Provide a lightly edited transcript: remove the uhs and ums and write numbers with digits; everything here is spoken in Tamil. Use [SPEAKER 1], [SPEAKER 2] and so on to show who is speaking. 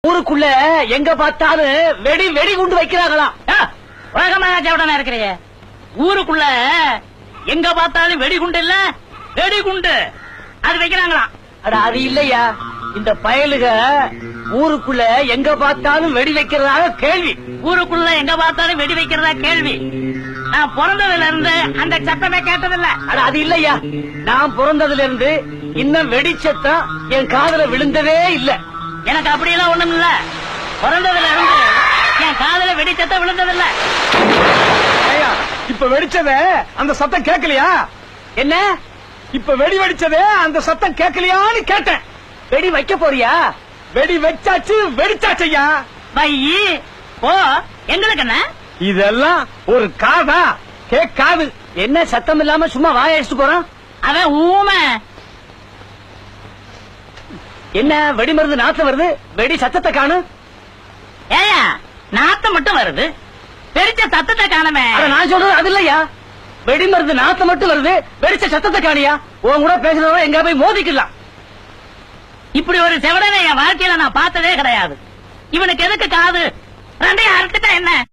[SPEAKER 1] ஊருக்குள்ள எங்க பார்த்தாலும் வெடி வெடி குண்டு வைக்கிறாங்களாம்.
[SPEAKER 2] உலகமாக இருக்கிறீங்க. ஊருக்குள்ள எங்க பார்த்தாலும் வெடிகுண்டு இல்ல, வெடிகுண்டு அது வைக்கிறாங்களாம்.
[SPEAKER 1] அட அது இல்லையா, இந்த பயலுக ஊருக்குள்ள எங்க பார்த்தாலும் வெடி வைக்கிறதாக கேள்வி.
[SPEAKER 2] ஊருக்குள்ள எங்க பார்த்தாலும் வெடி வைக்கிறதா கேள்வி. நான் பிறந்ததுல இருந்து அந்த சத்தமே கேட்டதில்ல.
[SPEAKER 1] அட அது இல்லையா, நான் பிறந்ததுல இருந்து இன்னும் வெடி சத்தம் என் காதுல விழுந்ததே இல்ல.
[SPEAKER 2] எனக்கு அப்படியெல்லாம் ஒண்ணும் இல்ல. பிறந்ததுல இருந்து என் காதுல வெடி சத்தம் விழுந்ததில்ல.
[SPEAKER 3] இப்ப வெடிச்சதே அந்த சத்தம் கேட்கலையா?
[SPEAKER 1] என்ன
[SPEAKER 3] இப்ப வெடி வெடிச்சதே அந்த சத்தம் கேட்கலையான்னு கேட்டேன்.
[SPEAKER 1] வெடி வைக்க போறியா?
[SPEAKER 3] வெடி வச்சாச்சு, வெடிச்சாச்சையா.
[SPEAKER 2] வையி போ. எங்களுக்கு என்ன
[SPEAKER 3] இதெல்லாம் ஒரு காதா? கேட்காது.
[SPEAKER 1] என்ன சத்தம் இல்லாம சும்மா வாய அடிச்சுட்டு போறான்?
[SPEAKER 2] அவன் ஊமை.
[SPEAKER 1] என்ன வெடி மருந்து நாத்து வருது, வெடி சத்தத்தை காணு.
[SPEAKER 2] ஏயா நாத்தம் மட்டும் வருது, பெரிச்ச சத்தத்தை காணமே.
[SPEAKER 1] அட நான் சொல்றது அது இல்லையா, வெடி மருந்து நாத்தம் மட்டும் வருது, வெடிச்ச சத்தத்தை காணியா? உன் கூட பேசுறவங்க எங்க போய் மோதிக்கலாம்.
[SPEAKER 2] இப்படி ஒரு செவடனை என் வாழ்க்கையில நான் பார்த்ததே கிடையாது. இவனுக்கு எதுக்கு காது? ரெண்டையும் அறுத்துட்டா என்ன?